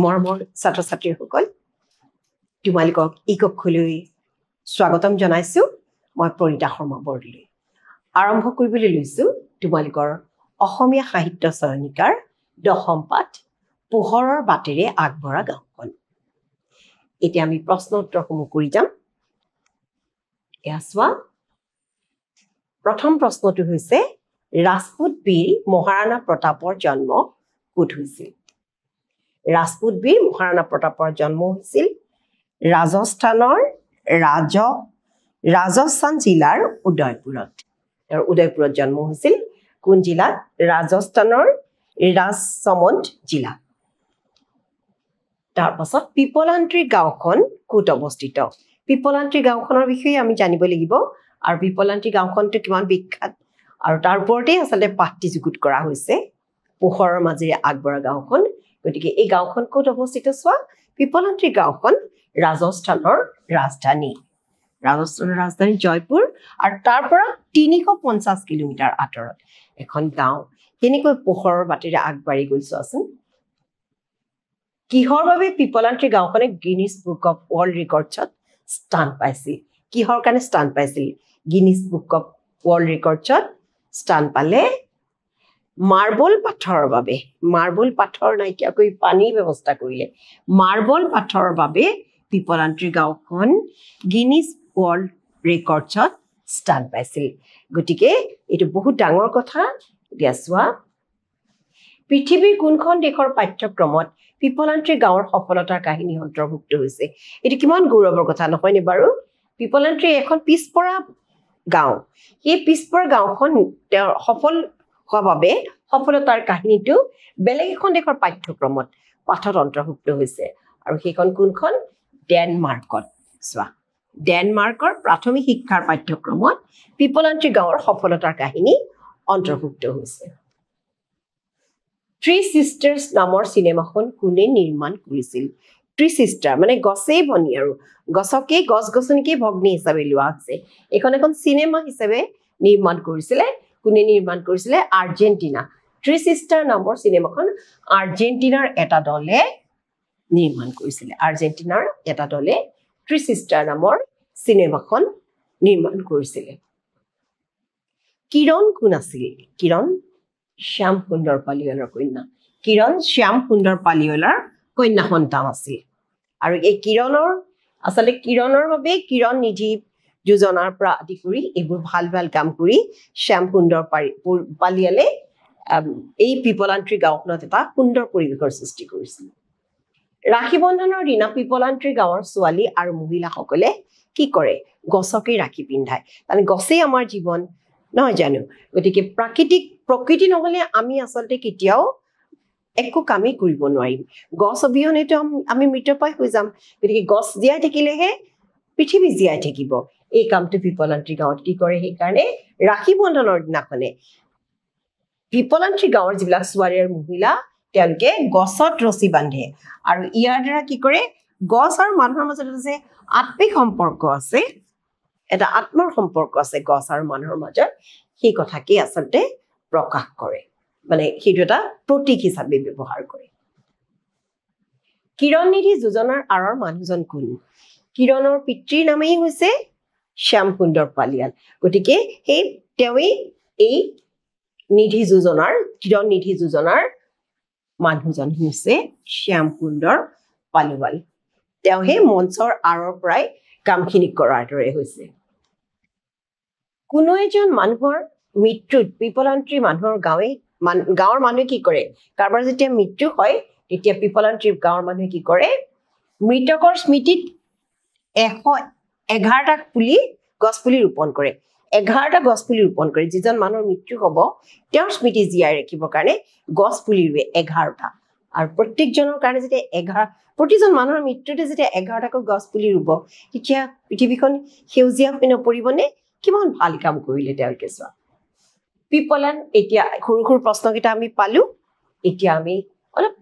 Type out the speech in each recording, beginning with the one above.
মৰমৰ ছাত্ৰ-ছাত্ৰীসকল তোমালোকক এই কক্ষলৈ স্বাগতম জনাইছো মই প্ৰণিতা শৰ্মা বৰদলৈ আৰম্ভ কৰিবলৈ লৈছো তোমালোকৰ অসমীয়া সাহিত্য চয়নিকাৰ দশম পাঠ পোহৰৰ বাটেৰে আগবঢ়া গাঁওখন এতিয়া আমি প্ৰশ্ন উত্তৰসমূহ কৰি যাম এয়া প্ৰথম প্ৰশ্নটো হৈছে ৰাজপুত বীৰ মহাৰাণা প্ৰতাপৰ জন্ম ক'ত হৈছিল ৰাজপুত বীৰ মহাৰাণা প্ৰতাপৰ জন্ম হৈছিল ৰাজস্থানৰ ৰাজস্থান জিলাৰ উদয়পুৰত জন্ম হৈছিল কোন জিলাত ৰাজস্থানৰ ৰাজসমন্দ জিলা তাৰ পাছত পিপলান্ত্ৰী গাঁওখন ক'ত অৱস্থিত পিপলান্ত্ৰী গাঁওখনৰ বিষয়ে আমি জানিব লাগিব আৰু পিপলান্ত্ৰী গাঁওখনটো কিমান বিখ্যাত আৰু তাৰ ওপৰতে আচলতে পাঠটি যুগুত কৰা হৈছে পোহৰৰ মাজেৰে আগবঢ়া গাঁওখন গতিকে এই গাঁওখন ক'ত অৱস্থিত চোৱা পিপলান্ত্ৰী গাঁওখন ৰাজস্থানৰ ৰাজধানী জয়পুৰ আৰু তাৰ পৰা 350 কিলোমিটাৰ আঁতৰত এখন গাঁও কেনেকৈ পোহৰৰ বাটেৰে আগবাঢ়ি গৈ চোৱাচোন কিহৰ বাবে পিপলান্ত্ৰী গাঁওখনে গিনিছ বুক অফ ৱৰ্ল্ড ৰেকৰ্ডছত স্থান পাইছিল কিহৰ কাৰণে স্থান পাইছিল গিনিছ বুক অফ ৱৰ্ল্ড ৰেকৰ্ডছত স্থান পালে মাৰ্বল পাথৰ নাইকিয়াকৈ পানীৰ ব্যৱস্থা কৰিলে মাৰ্বল পাথৰৰ বাবে পিপলান্ত্ৰী গাঁওখন গিনিছ ৱৰ্ল্ড ৰেকৰ্ডছত স্থান পাইছিল গতিকে এইটো বহুত ডাঙৰ কথা এতিয়া চোৱা পৃথিৱীৰ কোনখন দেশৰ পাঠ্যক্ৰমত পিপলান্ত্ৰী গাঁৱৰ সফলতাৰ কাহিনী অন্তৰ্ভুক্ত হৈছে এটো কিমান গৌৰৱৰ কথা নহয়নে বাৰু পিপলান্ত্ৰী এখন পিছপৰা গাঁও এই পিছপৰা গাঁওখন তেওঁৰ সফল হোৱাৰ বাবে সফলতাৰ কাহিনীটো বেলেগ এখন দেশৰ পাঠ্যক্ৰমত পাঠত অন্তৰ্ভুক্ত হৈছে আৰু সেইখন কোনখন ডেনমাৰ্কত চোৱা ডেনমাৰ্কৰ প্ৰাথমিক শিক্ষাৰ পাঠ্যক্ৰমত পিপলান্ত্ৰী গাঁৱৰ সফলতাৰ কাহিনী অন্তৰ্ভুক্ত হৈছে থ্ৰী সিস্টাৰ্স নামৰ সিনেমাখন কোনে নিৰ্মাণ কৰিছিল থ্ৰী সিস্টাৰ মানে গছেই ভনী আৰু গছ-গছনিকে ভগ্নী হিচাপে লোৱা হৈছে এখন সিনেমা হিচাপে নিৰ্মাণ কৰিছিলে কোনে নিৰ্মাণ কৰিছিলে আৰ্জেণ্টিনা থ্ৰী সিস্টাৰ নামৰ সিনেমাখন আৰ্জেণ্টিনাৰ এটা দলে নিৰ্মাণ কৰিছিলে থ্ৰী সিস্টাৰ নামৰ সিনেমাখন নিৰ্মাণ কৰিছিলে কিৰণ কোন আছিল কিৰণ শ্যাম সুন্দৰ পালিৱালাৰ কন্যা কিৰণ শ্যাম সুন্দৰ পালিৱালাৰ কন্যা সন্তান আছিল আৰু এই কিৰণৰ বাবে কিৰণ নিধি যোজনাৰ পৰা আদি কৰি এইবোৰ ভাল কাম কৰি শ্যাম সুন্দৰ পালিৱালে এই পিপলান্ত্ৰী গাঁওখনত এটা সুন্দৰ পৰিৱেশৰ সৃষ্টি কৰিছিল ৰাখি বন্ধনৰ দিনা পিপলান্ত্ৰী গাঁৱৰ ছোৱালী আৰু মহিলাসকলে কি কৰে গছকে ৰাখি পিন্ধায় মানে গছেই আমাৰ জীৱন নহয় জানো গতিকে প্ৰকৃতি নহলে আমি আচলতে কেতিয়াও একো কামেই কৰিব নোৱাৰিম গছ অবিহনেতো আমি মৃতপ্ৰায় হৈ যাম গতিকে গছ জীয়াই থাকিলেহে পৃথিৱী জীয়াই থাকিব এই কামটো পিপলান্ত্ৰী গাঁৱত কি কৰে সেইকাৰণে ৰাখি বন্ধনৰ দিনাখনে পিপলান্ত্ৰী গাঁৱৰ যিবিলাক ছোৱালী আৰু মহিলা তেওঁলোকে গছত ৰছী বান্ধে আৰু ইয়াৰ দ্বাৰা কি কৰে গছ আৰু মানুহৰ মাজত যে আত্মিক সম্পৰ্ক আছে এটা আত্মৰ সম্পৰ্ক আছে গছ আৰু মানুহৰ মাজত সেই কথাকে আচলতে প্ৰকাশ কৰে মানে সেইটো এটা প্ৰতীক হিচাপে ব্যৱহাৰ কৰে কিৰণ নিধি যোজনাৰ আঁৰৰ মানুহজন কোন কিৰণৰ পিতৃৰ নামেই হৈছে শ্যাম সুন্দৰ পালিৱাল গতিকে তেওঁই এই কিৰণ নিধি যোজনাৰ মানুহজন হৈছে শ্যাম সুন্দৰ পালিৱাল তেওঁ সেই মঞ্চৰ আঁৰৰ পৰাই কামখিনি কৰাৰ দৰে হৈছে কোনো এজন মানুহৰ মৃত্যুত পিপলান্ত্ৰী মানুহৰ গাঁৱৰ মানুহে কি কৰে কাৰোবাৰ যেতিয়া মৃত্যু হয় তেতিয়া পিপলান্ত্ৰী গাঁৱৰ মানুহে কি কৰে মৃতকৰ স্মৃতিত 111টা গছ পুলি ৰোপণ কৰে 11টা গছ পুলি ৰোপণ কৰে যিজন মানুহৰ মৃত্যু হ'ব তেওঁৰ স্মৃতি জীয়াই ৰাখিবৰ কাৰণে গছ পুলি ৰুৱে 11টা আৰু প্ৰত্যেকজনৰ কাৰণে যেতিয়া প্ৰতিজন মানুহৰ মৃত্যুতে যেতিয়া 11টাকৈ গছ পুলি ৰুব তেতিয়া পৃথিৱীখন সেউজীয়া হৈ নপৰিবনে কিমান ভাল কাম কৰিলে তেওঁলোকে চোৱা পিপলান এতিয়া সৰু প্ৰশ্নকেইটা আমি পালো এতিয়া আমি অলপ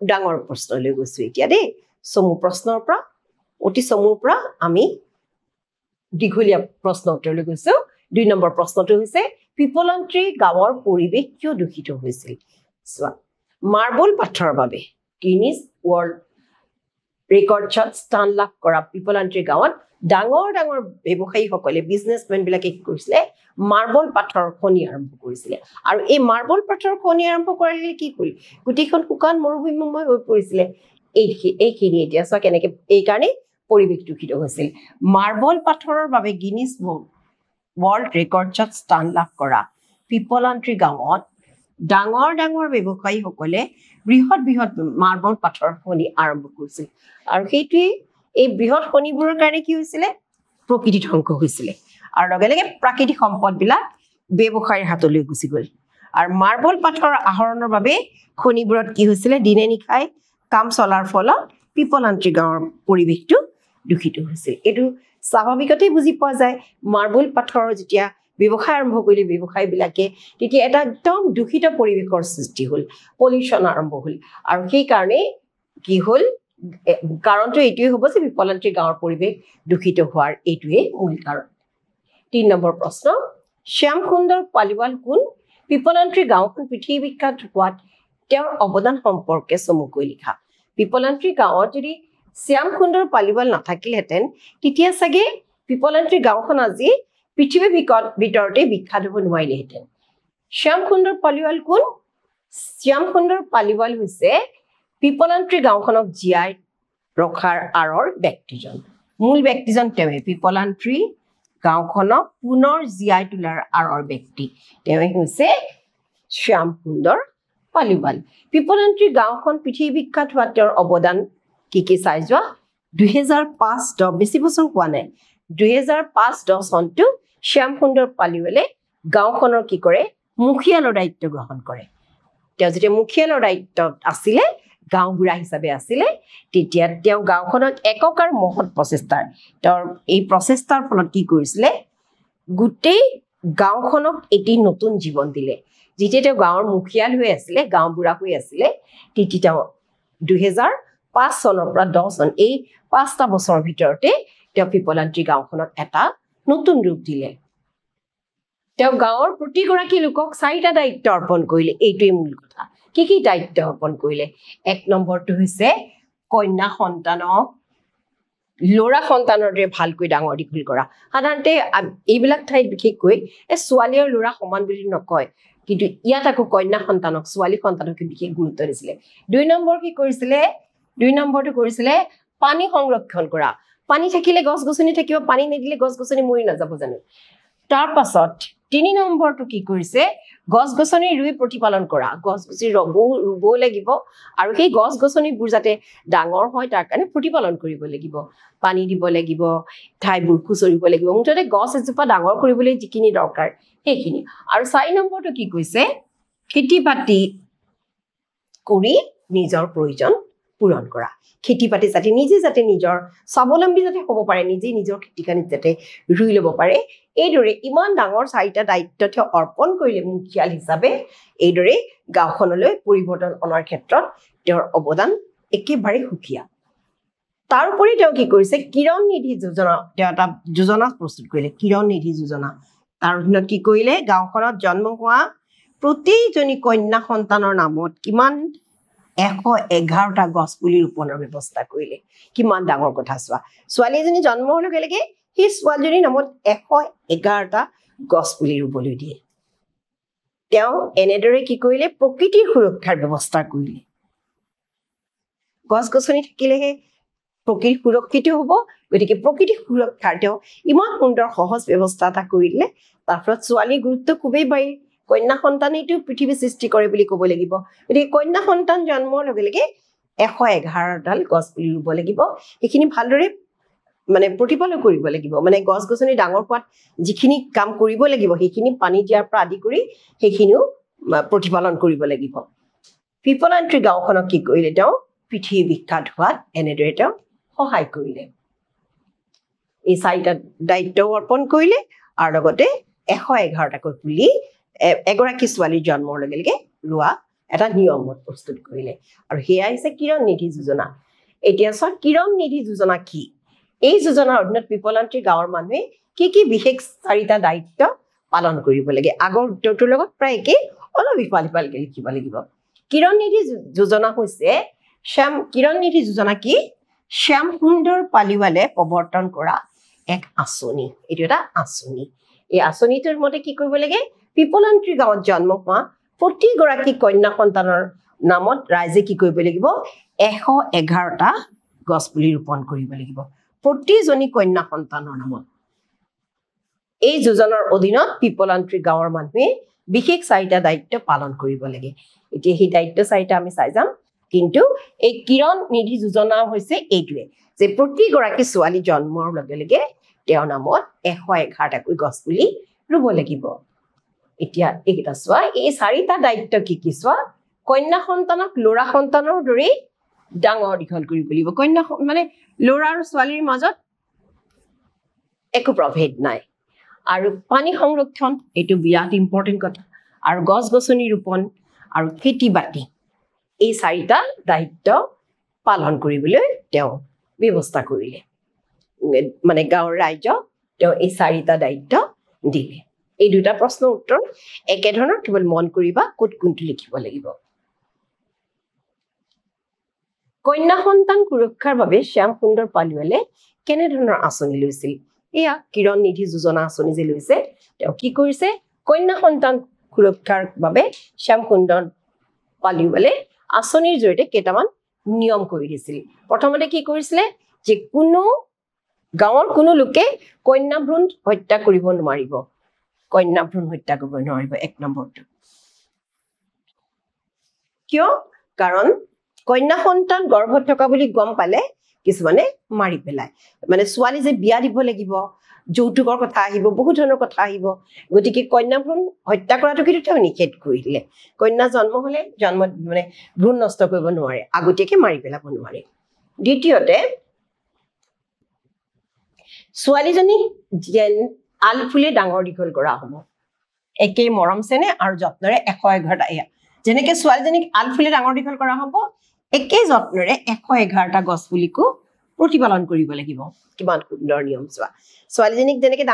ডাঙৰ প্ৰশ্নলৈ গৈছো এতিয়া দেই অতি চমুৰ পৰা আমি দীঘলীয়া প্ৰশ্ন উত্তৰলৈ গৈছো 2 নম্বৰ প্ৰশ্নটো হৈছে পিপলান্ত্ৰী গাঁৱৰ পৰিৱেশ কিয় দূষিত হৈছিল চোৱা মাৰ্বল পাথৰৰ বাবে গিনিছ ৱৰ্ল্ড ৰেকৰ্ডছত স্থান লাভ কৰা পিপলান্ত্ৰী গাঁৱত ডাঙৰ ডাঙৰ ব্যৱসায়ীসকলে বিজনেছমেনবিলাকে কি কৰিছিলে মাৰ্বল পাথৰ খনি আৰম্ভ কৰিছিলে আৰু এই মাৰ্বল পাথৰ খনি আৰম্ভ কৰিলে কি কৰিল গোটেইখন শুকান মৰুভূমিময় হৈ পৰিছিলে এইখিনি এতিয়া চোৱা কেনেকে এইকাৰণে পৰিৱেশ দূষিত হৈছিল মাৰ্বল পাথৰৰ বাবে গিনিছ ৱৰ্ল্ড ৰেকৰ্ডছত স্থান লাভ কৰা পিপলান্ত্ৰী গাঁৱত ডাঙৰ ডাঙৰ ব্যৱসায়ীসকলে বৃহৎ বৃহৎ মাৰ্বল পাথৰ খনি আৰম্ভ কৰিছিল আৰু সেইটোৱে এই বৃহৎ খনিবোৰৰ কাৰণে কি হৈছিলে প্ৰকৃতি ধ্বংস হৈছিলে আৰু লগে লগে প্ৰাকৃতিক সম্পদবিলাক ব্যৱসায়ীৰ হাতলৈ গুচি গ'ল আৰু মাৰ্বল পাথৰ আহৰণৰ বাবে খনিবোৰত কি হৈছিলে দিনে নিশাই কাম চলাৰ ফলত পিপলান্ত্ৰী গাঁৱৰ পৰিৱেশটো দূষিত হৈছিল এইটো স্বাভাৱিকতেই বুজি পোৱা যায় মাৰ্বল পাথৰৰ যেতিয়া ব্যৱসায় আৰম্ভ কৰিলে ব্যৱসায়ীবিলাকে তেতিয়া এটা একদম দূষিত পৰিৱেশৰ সৃষ্টি হ'ল পলিউশ্যন আৰম্ভ হ'ল আৰু সেইকাৰণে কি হ'ল কাৰণটো এইটোৱে হ'ব যে পিপলান্ত্ৰী গাঁৱৰ পৰিৱেশ দূষিত হোৱাৰ এইটোৱে মূল কাৰণ ৩ নম্বৰ প্ৰশ্ন শ্যাম সুন্দৰ পালিৱাল কোন পিপলান্ত্ৰী গাঁওখন পৃথিৱী বিখ্যাত হোৱাত তেওঁৰ অৱদান সম্পৰ্কে চমুকৈ লিখা পিপলান্ত্ৰী গাঁৱত যদি শ্যাম সুন্দৰ পালিৱাল নাথাকিলহেঁতেন তেতিয়া চাগে পিপলান্ত্ৰী গাঁওখন আজি পৃথিৱীৰ ভিতৰতে বিখ্যাত হ'ব নোৱাৰিলেহেঁতেন শ্যাম সুন্দৰ পালিৱাল কোন শ্যাম সুন্দৰ পালিৱাল হৈছে পিপলান্ত্ৰী গাঁওখনক জীয়াই ৰখাৰ আঁৰৰ ব্যক্তিজন মূল ব্যক্তিজন তেওঁৱে পিপলান্ত্ৰী গাঁওখনক পুনৰ জীয়াই তোলাৰ আঁৰৰ ব্যক্তি তেওঁৱে হৈছে শ্যাম সুন্দৰ পালিৱাল পিপলান্ত্ৰী গাঁওখন পৃথিৱী বিখ্যাত হোৱাত তেওঁৰ অৱদান কি চাই যোৱা 2005-10 বেছি বছৰ হোৱা নাই 2005-10 চনটো শ্যাম সুন্দৰ পালিৱালে গাঁওখনৰ কি কৰে মুখিয়ালৰ দায়িত্ব গ্ৰহণ কৰে তেওঁ যেতিয়া মুখিয়ালৰ দায়িত্বত আছিলে গাঁওবুঢ়া হিচাপে আছিলে তেতিয়া তেওঁ গাঁওখনত একক আৰু মহৎ প্ৰচেষ্টাৰ তেওঁৰ এই প্ৰচেষ্টাৰ ফলত কি কৰিছিলে গোটেই গাঁওখনক এটি নতুন জীৱন দিলে যেতিয়া তেওঁ গাঁৱৰ মুখিয়াল হৈ আছিলে গাঁওবুঢ়া হৈ আছিলে তেতিয়া তেওঁ 2005 চনৰ পৰা 10 চন এই 5টা বছৰৰ ভিতৰতে তেওঁ পিপলান্ত্ৰী গাঁওখনত এটা নতুন ৰূপ দিলে তেওঁ গাঁৱৰ প্ৰতিগৰাকী লোকক 4টা দায়িত্ব অৰ্পণ কৰিলে এইটোৱে মূল কথা কি দায়িত্ব অৰ্পণ কৰিলে 1 নম্বৰটো হৈছে কন্যা সন্তানক ল'ৰা সন্তানৰ দৰে ভালকৈ ডাঙৰ দীঘল কৰা সাধাৰণতে এইবিলাক ঠাইত বিশেষকৈ ছোৱালী আৰু ল'ৰা সমান বুলি নকয় কিন্তু ইয়াত আকৌ কন্যা সন্তানক ছোৱালী সন্তানক বিশেষ গুৰুত্ব দিছিলে 2 নম্বৰ কি কৰিছিলে 2 নম্বৰটো কৰিছিলে পানী সংৰক্ষণ কৰা পানী থাকিলে গছ গছনি থাকিব পানী নিদিলে গছ গছনি মৰি নাযাব জানো তাৰ পাছত 3 নম্বৰটো কি কৰিছে গছ গছনি ৰুই প্ৰতিপালন কৰা গছ গছনি ৰুব লাগিব আৰু সেই গছ গছনিবোৰ যাতে ডাঙৰ হয় তাৰ কাৰণে প্ৰতিপালন কৰিব লাগিব পানী দিব লাগিব ঠাইবোৰ খুচৰিব লাগিব মুঠতে গছ এজোপা ডাঙৰ কৰিবলৈ যিখিনি দৰকাৰ সেইখিনি আৰু 4 নম্বৰটো কি কৈছে খেতি বাতি কৰি নিজৰ প্ৰয়োজন পূৰণ কৰা খেতি বাতি যাতে নিজে যাতে নিজৰ স্বাৱলম্বী যাতে হ'ব পাৰে নিজে নিজৰ খেতিকানি যাতে ৰুই ল'ব পাৰে এইদৰে ইমান ডাঙৰ 4টা দায়িত্ব তেওঁ অৰ্পণ কৰিলে মুখিয়াল হিচাপে এইদৰে গাঁওখনলৈ পৰিৱৰ্তন অনাৰ ক্ষেত্ৰত তেওঁৰ অৱদান একেবাৰে সুকীয়া তাৰোপৰি তেওঁ কি কৰিছে কিৰণ নিধি যোজনা তেওঁ এটা যোজনা প্ৰস্তুত কৰিলে কিৰণ নিধি যোজনা তাৰ অধীনত কি কৰিলে গাঁওখনত জন্ম হোৱা প্ৰতিজনী কন্যা সন্তানৰ নামত কিমান 111টা গছ পুলি ৰোপণৰ ব্যৱস্থা কৰিলে কিমান ডাঙৰ কথা চোৱা ছোৱালী এজনী জন্ম হোৱাৰ লগে লগে সেই ছোৱালীজনীৰ নামত 111টা গছ পুলি ৰুবলৈ দিয়ে তেওঁ এনেদৰে কি কৰিলে প্ৰকৃতিৰ সুৰক্ষাৰ ব্যৱস্থা কৰিলে গছ গছনি থাকিলেহে প্ৰকৃতি সুৰক্ষিত হ'ব গতিকে প্ৰকৃতি সুৰক্ষাৰ তেওঁ ইমান সুন্দৰ সহজ ব্যৱস্থা এটা কৰিলে তাৰ ফলত ছোৱালীৰ গুৰুত্ব খুবেই বাঢ়িল কন্যা সন্তানেইটো পৃথিৱী সৃষ্টি কৰে বুলি ক'ব লাগিব গতিকে কন্যা সন্তান জন্মৰ লগে লগে 111ডাল গছ পুলি ৰুব লাগিব সেইখিনি ভালদৰে মানে প্ৰতিপালন কৰিব লাগিব মানে গছ গছনি ডাঙৰ হোৱাত যিখিনি কাম কৰিব লাগিব সেইখিনি পানী দিয়াৰ পৰা আদি কৰি সেইখিনিও প্ৰতিপালন কৰিব লাগিব পিপলান্ত্ৰী গাঁওখনক কি কৰিলে তেওঁ পৃথিৱী বিখ্যাত হোৱাত এনেদৰে তেওঁ সহায় কৰিলে এই 4টা দায়িত্ব অৰ্পণ কৰিলে আৰু লগতে 111টাকৈ পুলি এগৰাকী ছোৱালীৰ জন্মৰ লগে লগে ৰোৱা এটা নিয়মত প্ৰস্তুত কৰিলে আৰু সেয়া হৈছে কিৰণ নিধি যোজনা এতিয়া চোৱা কিৰণ নিধি যোজনা কি এই যোজনাৰ অধীনত পিপলান্ত্ৰী গাঁৱৰ মানুহে কি বিশেষ 4টা দায়িত্ব পালন কৰিব লাগে আগৰ উত্তৰটোৰ লগত প্ৰায় একেই অলপ ইফাল-সিফালকৈ লিখিব লাগিব কিৰণ নিধি যোজনা হৈছে কিৰণ নিধি যোজনা কি শ্যাম সুন্দৰ পালিৱালে প্ৰৱৰ্তন কৰা এক আঁচনি এইটো এটা আঁচনি এই আঁচনিটোৰ মতে কি কৰিব লাগে পিপলান্ত্ৰী গাঁৱত জন্ম হোৱা প্ৰতিগৰাকী কন্যা সন্তানৰ নামত ৰাইজে কি কৰিব লাগিব 111টা গছপুলি ৰোপণ কৰিব লাগিব প্ৰতিজনী কন্যা সন্তানৰ নামত এই যোজনাৰ অধীনত পিপলান্ত্ৰী গাঁৱৰ মানুহে বিশেষ 4টা দায়িত্ব পালন কৰিব লাগে এতিয়া এই দায়িত্ব 4টা আমি চাই যাম কিন্তু এই কিৰণ নিধি যোজনা হৈছে এইটোৱে যে প্ৰতিগৰাকী ছোৱালী জন্মৰ লগে লগে তেওঁৰ নামত 111টা কৈ গছপুলি ৰুব লাগিব এতিয়া এইটা চোৱা এই 4টা দায়িত্ব কি কি চোৱা কন্যা সন্তানক ল'ৰা সন্তানৰ দৰে ডাঙৰ দীঘল কৰিব লাগিব কন্যা মানে ল'ৰা আৰু ছোৱালীৰ মাজত একো প্ৰভেদ নাই আৰু পানী সংৰক্ষণ এটো বিৰাট ইম্পৰ্টেন্ট কথা আৰু গছ গছনি ৰোপণ আৰু খেতি বাতি এই 4টা দায়িত্ব পালন কৰিবলৈ তেওঁ ব্যৱস্থা কৰিলে মানে গাঁৱৰ ৰাইজক তেওঁ এই 4টা দায়িত্ব দিলে এই দুটা প্ৰশ্নৰ উত্তৰ একে ধৰণৰ কেৱল মন কৰিবা কোট কোনটো লিখিব লাগিব কন্যা সন্তান সুৰক্ষাৰ বাবে শ্যাম সুন্দৰ পালিৱালে কেনে ধৰণৰ আঁচনি লৈছিল এয়া কিৰণ নিধি যোজনা আঁচনি যে লৈছে তেওঁ কি কৰিছে কন্যা সন্তান সুৰক্ষাৰ বাবে শ্যাম সুন্দৰ পালিৱালে আঁচনিৰ জৰিয়তে কেইটামান নিয়ম কৰি দিছিল প্ৰথমতে কি কৰিছিল যে কোনো গাঁৱৰ কোনো লোকে কন্যা ভ্ৰূণ হত্যা কৰিব নোৱাৰিব কন্যা ভ্ৰূণ হত্যা কৰিব নোৱাৰিব এক নম্বৰটো কিয় কাৰণ কন্যা সন্তান গৰ্ভত থকা বুলি গম পালে কিছুমানে মাৰি পেলাই মানে ছোৱালী যে বিয়া দিব লাগিব যৌতুকৰ কথা আহিব বহুত ধৰণৰ কথা আহিব গতিকে কন্যা ভ্ৰূণ হত্যা কৰাটো কিন্তু তেওঁ নিষেধ কৰিলে কন্যা জন্ম হলে জন্ম মানে ভ্ৰূণ নষ্ট কৰিব নোৱাৰে আগতীয়াকৈ মাৰি পেলাব নোৱাৰে দ্বিতীয়তে ছোৱালীজনী যেন আলফুলে ডাঙৰ দীঘল কৰা হ'ব একেই মৰম চেনে আৰু যত্নৰে 111টা এয়া যেনেকৈ ছোৱালীজনীক আলফুলে ডাঙৰ দীঘল কৰা হ'ব একে যত্নৰে 111টা গছপুলিকো প্ৰতিপালন কৰিব লাগিব কিমান সুন্দৰ নিয়ম চোৱা ছোৱালীজনীক যেনেকৈ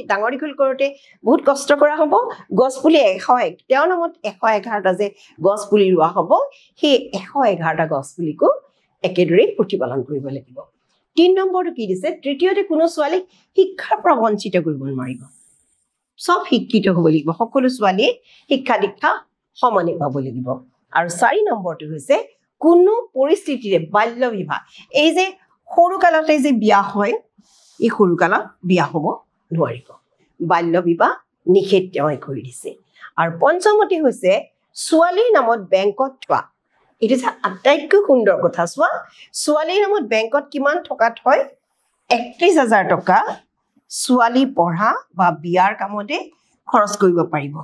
ডাঙৰ দীঘল কৰোঁতে বহুত কষ্ট কৰা হ'ব গছপুলি 101 তেওঁৰ নামত 111টা যে গছপুলি ৰোৱা হ'ব সেই 111টা গছপুলিকো একেদৰে প্ৰতিপালন কৰিব লাগিব 3 নম্বৰটো কি দিছে তৃতীয়তে কোনো ছোৱালীক শিক্ষাৰ পৰা বঞ্চিত কৰিব নোৱাৰিব সব শিক্ষিত হ'ব লাগিব সকলো ছোৱালীয়ে শিক্ষা দীক্ষা সমানে পাব লাগিব আৰু 4 নম্বৰটো হৈছে কোনো পৰিস্থিতিৰে বাল্য বিবাহ এই যে সৰু কালতে যে বিয়া হয় এই সৰু কালত বিয়া হ'ব নোৱাৰিব বাল্য বিবাহ নিষেধ তেওঁ কৰি দিছে আৰু পঞ্চমতে হৈছে ছোৱালীৰ নামত বেংকত থোৱা এটা আটাইতকৈ সুন্দৰ কথা চোৱা ছোৱালীৰ নামত বেংকত কিমান টকাত হয় 31,000 টকা ছোৱালী পঢ়া বা বিয়াৰ কামতে খৰচ কৰিব পাৰিব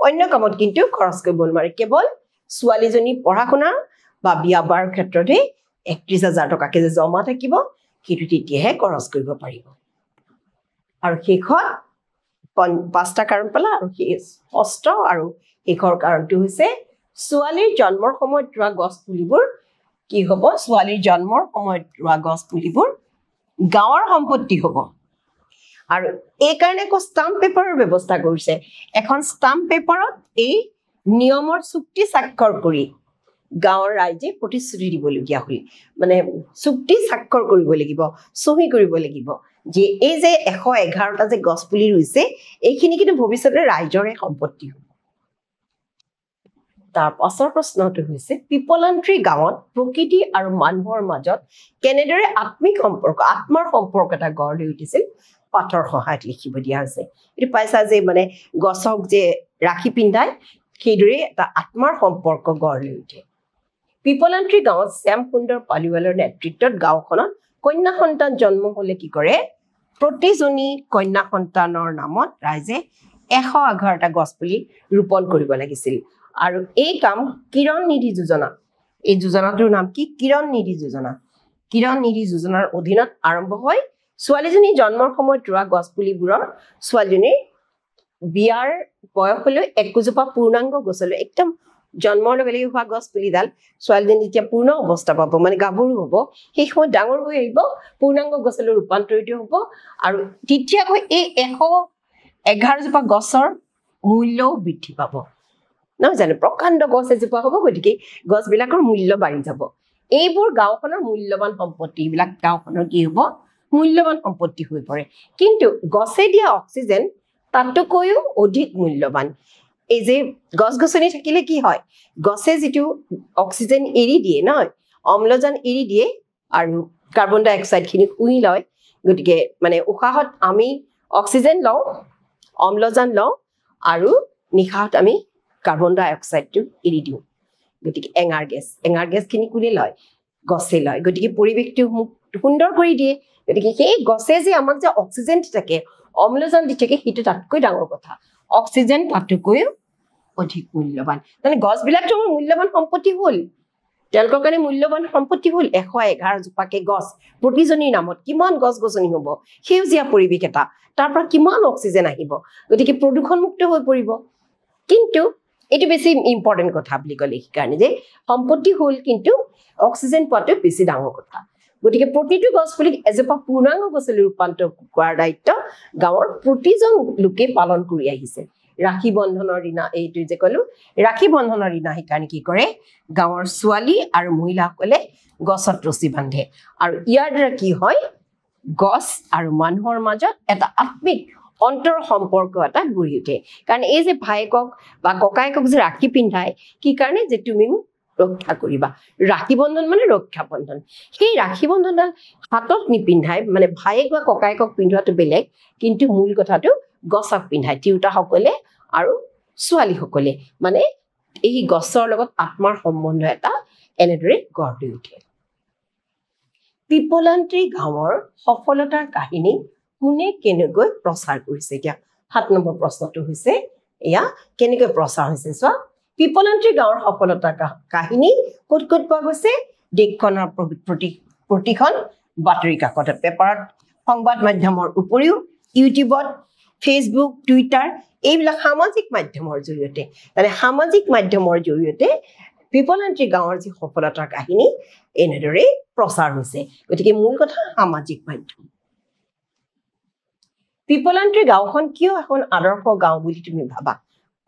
অন্য কামত কিন্তু খৰচ কৰিব নোৱাৰে কেৱল ছোৱালীজনী পঢ়া শুনা বা বিয়া বাৰ ক্ষেত্ৰতে 31,000 টকাকে যে জমা থাকিব সেইটো তেতিয়াহে খৰচ কৰিব পাৰিব আৰু শেষত 5টা কাৰণ পালা আৰু ষষ্ঠ আৰু শেষৰ কাৰণটো হৈছে ছোৱালীৰ জন্মৰ সময়ত ৰোৱা গছ পুলিবোৰ কি হ'ব ছোৱালীৰ জন্মৰ সময়ত ৰোৱা গছ পুলিবোৰ গাঁৱৰ সম্পত্তি হ'ব আৰু এই কাৰণে ষ্টাম্প পেপাৰৰ ব্যৱস্থা কৰিছে এখন ষ্টাম্প পেপাৰত এই নিয়মৰ চুক্তি স্বাক্ষৰ কৰি গাঁৱৰ ৰাইজে প্ৰতিশ্ৰুতি দিবলগীয়া হ'ল মানে চুক্তি স্বাক্ষৰ কৰিব লাগিব সহি কৰিব লাগিব যে এই যে 111টা যে গছপুলি ৰুইছে এইখিনি কিন্তু ভৱিষ্যতে ৰাইজৰে সম্পত্তি হ'ব তাৰ পাছৰ প্ৰশ্নটো হৈছে পিপলান্ত্ৰী গাঁৱত প্ৰকৃতি আৰু মানুহৰ মাজত কেনেদৰে আত্মিক সম্পৰ্ক আত্মাৰ সম্পৰ্ক এটা গঢ় লৈ উঠিছিল পাঠৰ সহায়ত লিখিব দিয়া হৈছে এইটো পাইছা যে মানে গছক যে ৰাখি পিন্ধাই সেইদৰে এটা আত্মাৰ সম্পৰ্ক গঢ় লৈ উঠে পিপলান্ত্ৰী গাঁৱত শ্যাম সুন্দৰ পালিৱালৰ নেতৃত্বত গাঁওখনত কন্যা সন্তান জন্ম হলে কি কৰে প্ৰতিজনী কন্যা সন্তানৰ নামত ৰাইজে 111টা গছপুলি ৰোপণ কৰিব লাগিছিল আৰু এই কাম কিৰণ নিধি যোজনা এই যোজনাটোৰ নাম কি কিৰণ নিধি যোজনা কিৰণ নিধি যোজনাৰ অধীনত আৰম্ভ হয় ছোৱালীজনী জন্মৰ সময়ত ৰোৱা গছপুলিবোৰৰ ছোৱালীজনীৰ বিয়াৰ বয়সলৈ একোজোপা পূৰ্ণাংগ গছলৈ একদম জন্মৰ লগে লগে হোৱা গছ পুলিডাল ছোৱালীজনী যেতিয়া পূৰ্ণ অৱস্থা পাব মানে গাভৰু হ'ব সেই সময়ত ডাঙৰ হৈ আহিব পূৰ্ণাংগ গছলৈ ৰূপান্তৰিত হ'ব আৰু তেতিয়াকৈ এই 111জোপা গছৰ মূল্যও বৃদ্ধি পাব নহয় জানো প্ৰকাণ্ড গছ এজোপা হ'ব গতিকে গছবিলাকৰ মূল্য বাঢ়ি যাব এইবোৰ গাঁওখনৰ মূল্যৱান সম্পত্তি এইবিলাক গাঁওখনৰ কি হ'ব মূল্যৱান সম্পত্তি হৈ পৰে কিন্তু গছে দিয়া অক্সিজেন তাতকৈও অধিক মূল্যৱান এই যে গছ-গছনি থাকিলে কি হয় গছে যেটো অক্সিজেন এৰি দিয়ে নহয় অম্লজান এৰি দিয়ে আৰু কাৰ্বন ডাই অক্সাইড খিনি শুহি লয় গতিকে মানে উশাহত আমি অক্সিজেন লওঁ অম্লজান লওঁ আৰু নিশাহত আমি কাৰ্বন ডাই অক্সাইডটো এৰি দিওঁ গতিকে এঙাৰ গেছ খিনি কোনে লয় গছে লয় গতিকে পৰিৱেশটো সুন্দৰ কৰি দিয়ে গতিকে সেই গছে যে আমাক যে অক্সিজেন দি থাকে অম্লজান দি থাকে সেইটো তাতকৈ ডাঙৰ কথা অক্সিজেন তাতকৈও অধিক মূল্যৱান মানে গছবিলাকতো মূল্যৱান সম্পত্তি হ'ল তেওঁলোকৰ কাৰণে মূল্যৱান সম্পত্তি হ'ল 111 জোপাকে গছ প্ৰতিজনীৰ নামত কিমান গছ-গছনি হ'ব সেউজীয়া পৰিৱেশ এটা তাৰ পৰা কিমান অক্সিজেন আহিব গতিকে প্ৰদূষণমুক্ত হৈ পৰিব কিন্তু এটো বেছি ইম্পৰ্টেন্ট কথা বুলি ক'লে কাৰণে যে সম্পত্তি হ'ল কিন্তু অক্সিজেন পোৱাটো বেছি ডাঙৰ কথা গতিকে প্ৰতিটো গছপুলিক এজোপা পূৰ্ণাংগ গছলৈ ৰূপান্তৰ কৰাৰ দায়িত্ব গাঁৱৰ প্ৰতিজন লোকে পালন কৰি আহিছে ৰাখী বন্ধনৰ দিনা এইটো যে ক'লো ৰাখী বন্ধনৰ দিনা সেইকাৰণে কি কৰে গাঁৱৰ ছোৱালী আৰু মহিলাসকলে গছত ৰছী বান্ধে আৰু ইয়াৰ দ্বাৰা কি হয় গছ আৰু মানুহৰ মাজত এটা আত্মিক অন্তৰ সম্পৰ্ক এটা গঢ়ি উঠে কাৰণ এই যে ভাইকক বা ককায়েকক যে ৰাখী পিন্ধায় কি কাৰণে যে তুমি ৰক্ষা কৰিবা ৰাখী বন্ধন মানে ৰক্ষা বন্ধন সেই ৰাখী বন্ধনডাল হাতত নিপিন্ধায় মানে ভাইক বা ককায়েকক পিন্ধোৱাটো বেলেগ কিন্তু মূল কথাটো গছক পিন্ধায় তিৰোতাসকলে আৰু ছোৱালীসকলে মানে এই গছৰ লগত আত্মাৰ সম্বন্ধ এটা এনেদৰে গঢ় লৈ উঠে পিপলান্ত্ৰী গাঁৱৰ সফলতাৰ কাহিনী কোনে কেনেকৈ প্ৰচাৰ কৰিছে এতিয়া 7 নম্বৰ প্ৰশ্নটো হৈছে এয়া কেনেকৈ প্ৰচাৰ হৈছে চোৱা পিপলান্ত্ৰী গাঁৱৰ সফলতাৰ কাহিনী ক'ত ক'ত পোৱা গৈছে দেশখনৰ প্ৰতিখন বাতৰি কাকতত পেপাৰত সংবাদ মাধ্যমৰ উপৰিও ইউটিউবত ফেচবুক টুইটাৰ এইবিলাক সামাজিক মাধ্যমৰ জৰিয়তে মানে সামাজিক মাধ্যমৰ জৰিয়তে পিপলান্ত্ৰী গাঁৱৰ যি সফলতাৰ কাহিনী এনেদৰে প্ৰচাৰ হৈছে গতিকে মূল কথা সামাজিক মাধ্যম পিপলান্ত্ৰী গাঁওখন কিয় এখন আদৰ্শ গাঁও বুলি তুমি ভাবা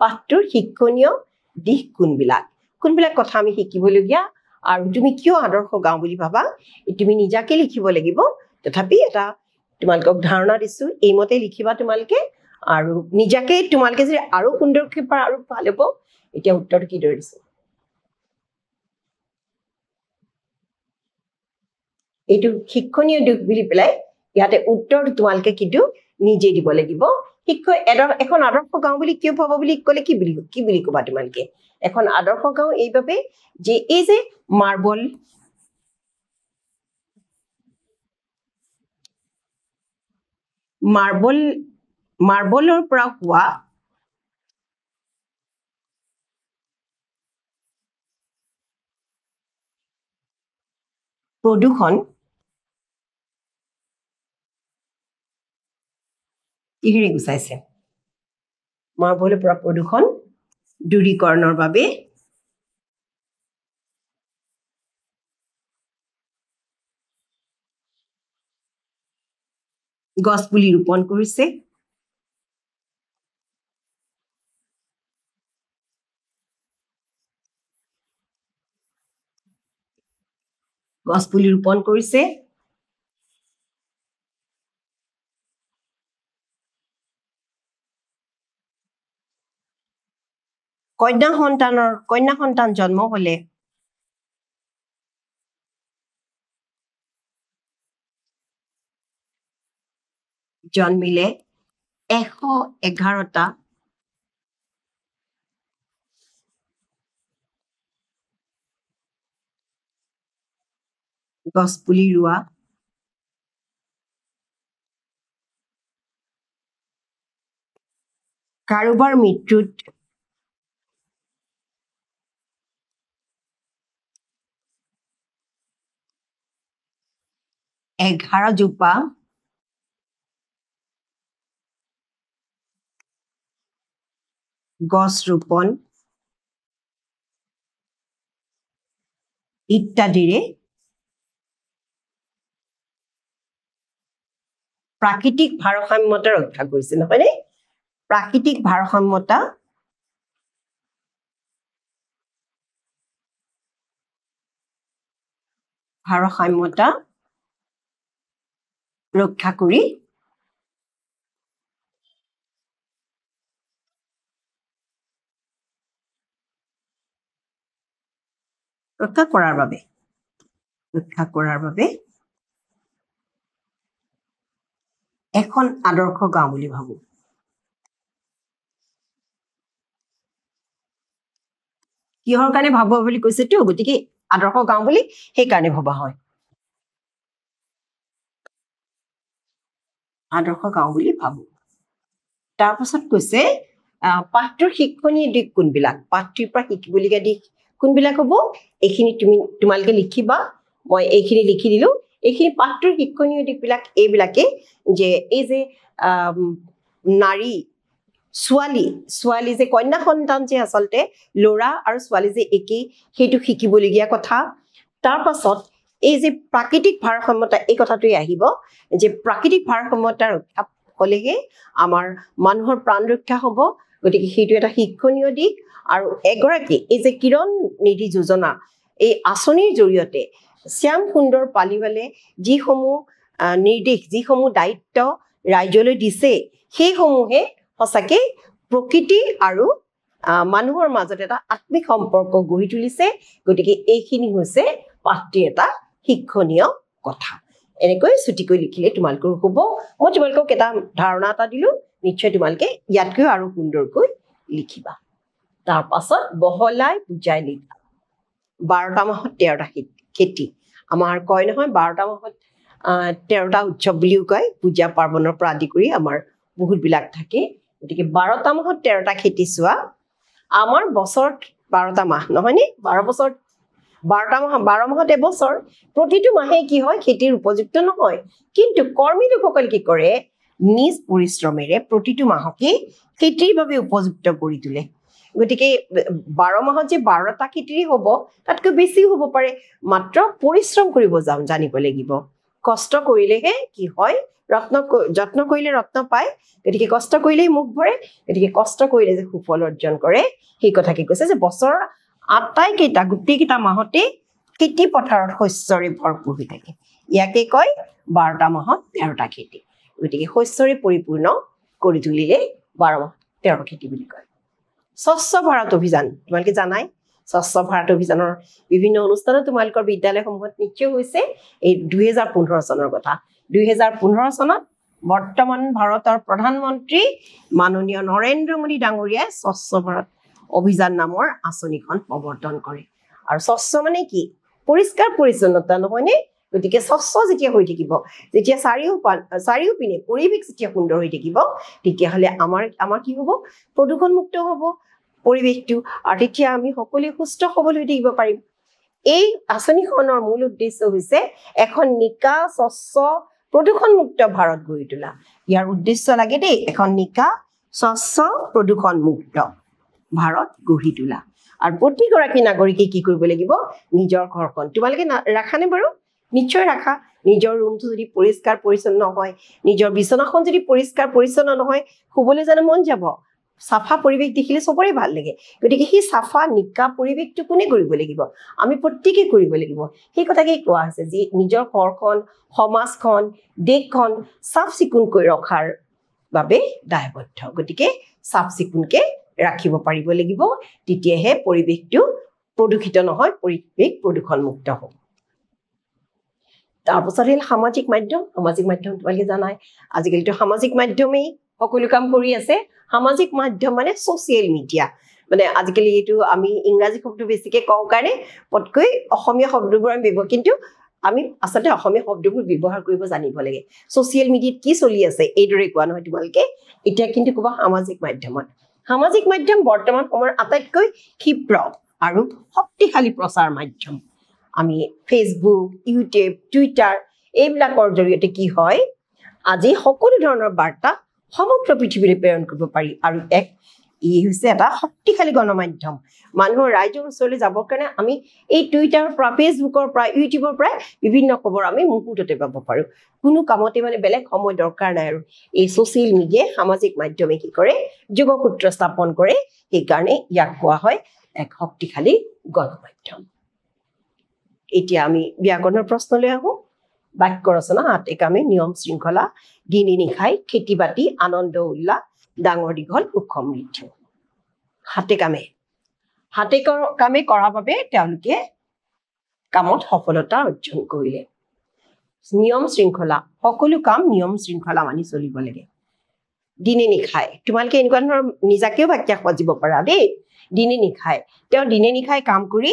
পাঠটোৰ শিক্ষণীয় দিশ কোনবিলাক কথা আমি শিকিবলগীয়া আৰু তুমি কিয় আদৰ্শ গাঁও বুলি ভাবা তুমি নিজাকে লিখিব লাগিব তথাপি এটা তোমালোকক ধাৰণা দিছো এইমতে লিখিবা তোমালোকে আৰু নিজাকে তোমালোকে যে আৰু সুন্দৰকৈ পাৰা আৰু ভাল হ'ব এতিয়া উত্তৰটো কি দৰে দিছো এইটো শিক্ষণীয় দিশ বুলি পেলাই ইয়াতে উত্তৰটো তোমালোকে কিন্তু নিজে দিব লাগিব এখন আদৰ্শ গাঁও বুলি কিয় ভাবা বুলি ক'লে কি বুলি ক'বা তোমালোকে এখন আদৰ্শ গাঁও এইভাবে যে এই যে মাৰ্বলৰ পৰা হোৱা প্ৰদূষণ কিহেৰে গুচাইছে মাৰ্বলৰ পৰা প্ৰদূষণ দূৰীকৰণৰ বাবে গছ পুলি ৰোপণ কৰিছে কন্যা সন্তান জন্ম হলে জন্মিলে 111টা গছ পুলি ৰোৱা কাৰোবাৰ মৃত্যুত জোপা গছ ৰোপণ ইত্যাদিৰে প্ৰাকৃতিক ভাৰসাম্যতা ৰক্ষা কৰিছে নহয়নে প্ৰাকৃতিক ভাৰসাম্যতা ভাৰসাম্যতা ৰক্ষা কৰি ৰক্ষা কৰাৰ বাবে এখন আদৰ্শ গাঁও বুলি ভাবো কিহৰ কাৰণে ভাবো বুলি কৈছেতো গতিকে আদৰ্শ গাঁও বুলি সেই কাৰণে ভবা হয় আদৰ্শ গাঁও বুলি ভাবো তাৰ পাছত কৈছে পাঠটোৰ শিক্ষণীয় দিশ কোনবিলাক পাঠটোৰ পৰা শিকিবলগীয়া দিশ কোনবিলাক হ'ব এইখিনি তোমালোকে লিখিবা মই এইখিনি লিখি দিলো এইখিনি পাঠটোৰ শিক্ষণীয় দিশবিলাক এইবিলাকে যে এই যে নাৰী ছোৱালী যে কন্যা সন্তান যে আচলতে ল'ৰা আৰু ছোৱালী যে একেই সেইটো শিকিবলগীয়া কথা তাৰ পাছত এই যে প্ৰাকৃতিক ভাৰসাম্যতা এই কথাটোৱে আহিব যে প্ৰাকৃতিক ভাৰসাম্যতা ৰক্ষা হলেহে আমাৰ মানুহৰ প্ৰাণ ৰক্ষা হ'ব গতিকে সেইটো এটা শিক্ষণীয় দিশ আৰু এগৰাকী এই যে কিৰণ নিধি যোজনা এই আঁচনিৰ জৰিয়তে শ্যাম সুন্দৰ পালিৱালে যিসমূহ নিৰ্দেশ যিসমূহ দায়িত্ব ৰাজ্যলৈ দিছে সেইসমূহে সঁচাকে প্ৰকৃতি আৰু মানুহৰ মাজত এটা আত্মিক সম্পৰ্ক গঢ়ি তুলিছে গতিকে এইখিনি হৈছে পাঠটিৰ এটা শিক্ষণীয় কথা এনেকৈ ছুটিকৈ লিখিলে তোমালোকৰ হ'ব মই তোমালোকক এটা ধাৰণা এটা দিলো নিশ্চয় তোমালোকে ইয়াতকৈ আৰু সুন্দৰকৈ লিখিবা তাৰ পাছত বহলাই বুজাই লিখা 12টা মাহত 13টা খেতি আমাৰ কয় নহয় 12টা মাহত 13টা উৎসৱ বুলিও কয় পূজা পাৰ্বণৰ পৰা আদি কৰি আমাৰ বহুত বিলাক থাকে গতিকে 12টা মাহত 13টা খেতি চোৱা আমাৰ বছৰ 12টা মাহ নহয়নে 12 বছৰ 12 মাহত এবছৰ প্ৰতিটো মাহে কি হয় খেতিৰ উপযুক্ত নহয় কিন্তু কৰ্মী লোকসকল কি কৰে নিজ পৰিশ্ৰমেৰে প্ৰতিটো মাহকে খেতিৰ বাবে উপযুক্ত কৰি তোলে গতিকে 12 মাহত যে 12টা খেতি হ'ব তাতকৈ বেছি হ'ব পাৰে মাত্ৰ পৰিশ্ৰম কৰিব জানিব লাগিব কষ্ট কৰিলেহে কি হয় যত্ন কৰিলে ৰত্ন পায় গতিকে কষ্ট কৰিলেই মুখ ভৰে গতিকে কষ্ট কৰিলে যে সুফল অৰ্জন কৰে সেই কথা কি কৈছে যে বছৰ আটাইকেইটা গোটেইকেইটা মাহতে খেতি পথাৰত শস্যৰে ভৰপূৰ হৈ থাকে ইয়াকে কয় 12টা মাহত 13টা খেতি গতিকে শস্যৰে পৰিপূৰ্ণ কৰি তুলিলে 12 মাহত 13টা খেতি বুলি কয় স্বচ্ছ ভাৰত অভিযান তোমালোকে জানাই স্বচ্ছ ভাৰত অভিযানৰ বিভিন্ন অনুষ্ঠানত তোমালোকৰ বিদ্যালয়সমূহত নিশ্চয় হৈছে এই 2015 চনৰ কথা 2015 চনত বৰ্তমান ভাৰতৰ প্ৰধানমন্ত্ৰী মাননীয় নৰেন্দ্ৰ মোদী ডাঙৰীয়াই স্বচ্ছ ভাৰত অভিযান নামৰ আঁচনিখন প্ৰৱৰ্তন কৰে আৰু স্বচ্ছ মানে কি পৰিষ্কাৰ পৰিচ্ছন্নতা নহয়নে গতিকে স্বচ্ছ যেতিয়া হৈ থাকিব যেতিয়া চাৰিওপিনে পৰিৱেশ যেতিয়া সুন্দৰ হৈ থাকিব তেতিয়াহ'লে আমাৰ কি হ'ব প্ৰদূষণমুক্ত হ'ব পৰিৱেশটো আৰু তেতিয়া আমি সকলোৱে সুস্থ সবল হৈ থাকিব পাৰিম এই আঁচনিখনৰ মূল উদ্দেশ্য হৈছে এখন নিকা স্বচ্ছ প্ৰদূষণমুক্ত ভাৰত গঢ়ি তোলা ইয়াৰ উদ্দেশ্য লাগে দেই এখন নিকা স্বচ্ছ প্ৰদূষণমুক্ত ভাৰত গঢ়ি তোলা আৰু প্ৰতিগৰাকী নাগৰিকে কি কৰিব লাগিব নিজৰ ঘৰখন তোমালোকে ৰাখানে বাৰু নিশ্চয় ৰাখা নিজৰ ৰুমটো যদি পৰিষ্কাৰ পৰিচ্ছন্ন হয় নিজৰ বিছনাখন যদি পৰিষ্কাৰ পৰিচ্ছন্ন নহয় শুবলৈ জানো মন যাব সাফা পৰিৱেশ দেখিলে সবৰে ভাল লাগে গতিকে সেই সাফা নিকা পৰিৱেশটো কোনে কৰিব লাগিব আমি প্ৰত্যেককে কৰিব লাগিব সেই কথাকে কোৱা হৈছে যে নিজৰ ঘৰখন সমাজখন দেশখন সাফ চিকুণকৈ ৰখাৰ বাবে দায়বদ্ধ গতিকে সাফ চিকুণকে ৰাখিব পাৰিব লাগিব তেতিয়াহে পৰিৱেশটো প্ৰদূষিত নহয় পৰিৱেশ প্ৰদূষণমুক্ত হ'ব তাৰ পাছত হ'ল সামাজিক মাধ্যম তোমালোকে জানাই আজিকালিতো সামাজিক মাধ্যমেই সকলো কাম কৰি আছে সামাজিক মাধ্যম মানে সোশ্যাল মিডিয়া মানে আজিকালি এইটো আমি ইংৰাজী শব্দ বেছিকে কওঁ কাৰণে পটকৈ অসমীয়া শব্দবোৰ আমি ব্যৱহাৰ কিন্তু আমি আচলতে অসমীয়া শব্দবোৰ ব্যৱহাৰ কৰিব জানিব লাগে সোশ্যাল মিডিয়াত কি চলি আছে এইদৰে কোৱা নহয় তোমালোকে এতিয়া কিন্তু ক'বা সামাজিক মাধ্যম বৰ্তমান সময়ৰ আটাইতকৈ ক্ষীপ্ৰ আৰু শক্তিশালী প্ৰচাৰ মাধ্যম আমি ফেচবুক ইউটিউব টুইটাৰ এইবিলাকৰ জৰিয়তে কি হয় আজি সকলো ধৰণৰ বাৰ্তা সমগ্ৰ পৃথিৱীলৈ প্ৰেৰণ কৰিব পাৰি আৰু ই হৈছে এটা শক্তিশালী গণমাধ্যম মানুহৰ ৰাইজৰ ওচৰলৈ যাবৰ কাৰণে আমি এই টুইটাৰৰ পৰা ফেচবুকৰ পৰা ইউটিউবৰ পৰা বিভিন্ন খবৰ আমি মুহূৰ্ততে পাব পাৰো কোনো কামতে মানে বেলেগ সময় দৰকাৰ নাই আৰু এই সোশ্যাল মিডিয়াই সামাজিক মাধ্যমে কি কৰে যোগসূত্ৰ স্থাপন কৰে সেইকাৰণে ইয়াক কোৱা হয় এক শক্তিশালী গণমাধ্যম এতিয়া আমি ব্যাকৰণৰ প্ৰশ্নলৈ আহো বাক্য ৰচনা হাতে কামে নিয়ম শৃংখলা দিনে নিশাই খেতি বাতি আনন্দ উল্লাস ডাঙৰ দীঘল সুখ সমৃদ্ধি হাতে কামে কৰাৰ বাবে তেওঁলোকে কামত সফলতা অৰ্জন কৰিলে নিয়ম শৃংখলা সকলো কাম নিয়ম শৃংখলা মানি চলিব লাগে দিনে নিশাই তোমালোকে এনেকুৱা ধৰণৰ নিজাকেও বাক্য সজিব পাৰা দেই দিনে নিশাই তেওঁ দিনে নিশাই কাম কৰি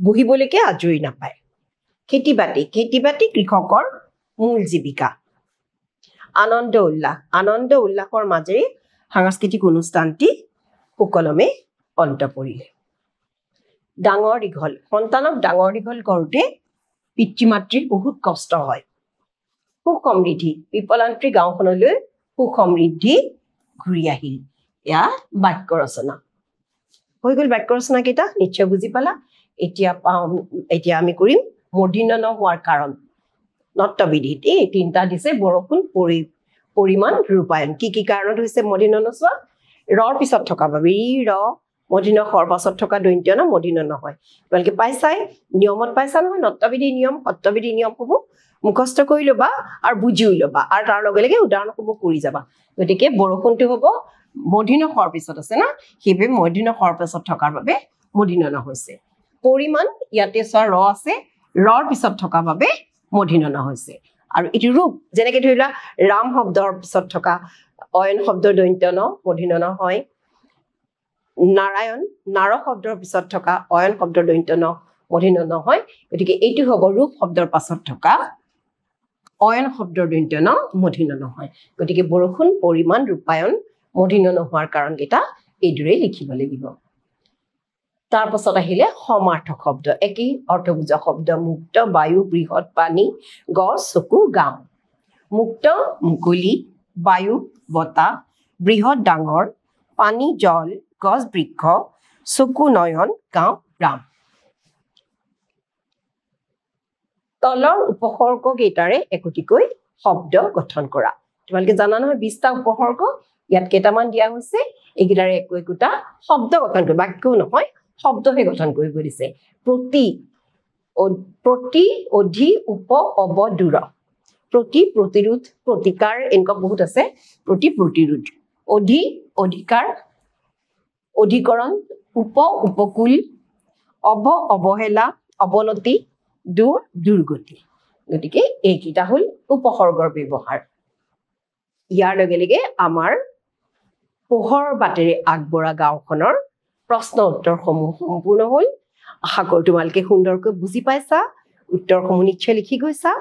বহিবলৈকে আজৰি নাপায় খেতি বাতি কৃষকৰ মূল জীৱিকা আনন্দ উল্লাসৰ মাজেৰে সাংস্কৃতিক অনুষ্ঠানটি সুকলমে অন্ত পৰিলে ডাঙৰ দীঘল সন্তানক ডাঙৰ দীঘল কৰোঁতে পিতৃ মাতৃৰ বহুত কষ্ট হয় সুখ সমৃদ্ধি পিপলান্ত্ৰী গাঁওখনলৈ সুখ সমৃদ্ধি ঘূৰি আহিল এয়া বাক্য ৰচনা হৈ গ'ল বাক্য ৰচনা কেইটা নিশ্চয় বুজি পালা এতিয়া আমি কৰিম মূৰ্ধন্য ন হোৱাৰ কাৰণ নট্যবিধিত এই তিনিটা দিছে বৰষুণ পৰিমাণ ৰূপায়ণ কি কাৰণত হৈছে মূৰ্ধন্য ন চোৱা ৰৰ পিছত থকা বাবে ৰ মূৰ্ধন্য হৰ পাছত থকা দন্ত্য ন মূৰ্ধন্য নহয় তোমালোকে পাইছাই নিয়মত পাইছা নহয় নট্যবিধি নিয়ম সত্যবিধি নিয়মসমূহ মুখস্থ কৰি ল'বা আৰু বুজিও ল'বা আৰু তাৰ লগে লগে উদাহৰণসমূহ কৰি যাবা গতিকে বৰষুণটো হ'ব মূৰ্ধন্য হৰ পিছত আছে না সেইবাবে মূৰ্ধন্য হৰ পিছত থকাৰ বাবে মূৰ্ধন্য ন হৈছে পৰিমাণ ইয়াতে চোৱা ৰ আছে ৰৰ পিছত থকা বাবে মূৰ্ধন্য ন হৈছে আৰু এটি ৰূপ যেনেকৈ ধৰি লোৱা ৰাম শব্দৰ পিছত থকা অয়ন শব্দৰ দন্ত্য ন মূৰ্ধন্য ন হয় নাৰায়ণ নাৰ শব্দৰ পিছত থকা অয়ন শব্দৰ দন্ত্য ন মূৰ্ধন্য ন হয় গতিকে এইটো হ'ব ৰূপ শব্দৰ পাছত থকা অয়ন শব্দৰ দন্ত্য ন মূৰ্ধন্য ন হয় গতিকে বৰষুণ পৰিমাণ ৰূপায়ণ মূৰ্ধন্য ন হোৱাৰ কাৰণকেইটা এইদৰে লিখিব লাগিব তাৰ পাছত আহিলে সমাৰ্থক শব্দ একেই অৰ্থবুজা শব্দ মুক্ত বায়ু বৃহৎ পানী গছ চকু গাঁও মুক্ত মুকলি বায়ু বতাহ বৃহৎ ডাঙৰ পানী জল গছ বৃক্ষ চকু নয়ন গাঁও ৰাম তলৰ উপসৰ্গ কেইটাৰে একোটিকৈ শব্দ গঠন কৰা তোমালোকে জানা নহয় 20টা উপসৰ্গ ইয়াত কেইটামান দিয়া হৈছে এইকেইটাৰে একোটা শব্দ গঠন কৰি বাক্যও নহয় শব্দহে গঠন কৰিব দিছে প্ৰতি অধি উপ অব দূৰ প্ৰতি প্ৰতিৰোধ প্ৰতিকাৰ এনেকুৱা বহুত আছে প্ৰতি প্ৰতিৰোধ অধি অধিকাৰ অধিকৰণ উপকূল অৱহেলা অৱনতি দুৰ্গতি গতিকে এইকেইটা হ'ল উপসৰ্গৰ ব্যৱহাৰ ইয়াৰ লগে লগে আমাৰ পোহৰ বাটেৰে আগবঢ়া গাঁওখনৰ প্ৰশ্ন উত্তৰসমূহ সম্পূৰ্ণ হ'ল আশা কৰোঁ তোমালোকে সুন্দৰকৈ বুজি পাইছা উত্তৰসমূহ নিশ্চয় লিখি গৈছা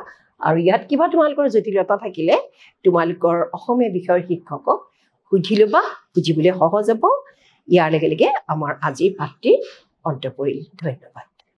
আৰু ইয়াত কিবা তোমালোকৰ জটিলতা থাকিলে তোমালোকৰ অসমীয়া বিষয়ৰ শিক্ষকক সুধি ল'বা বুজিবলৈ সহজ হ'ব ইয়াৰ লগে লগে আমাৰ আজিৰ পাঠটিৰ অন্ত পৰিল ধন্যবাদ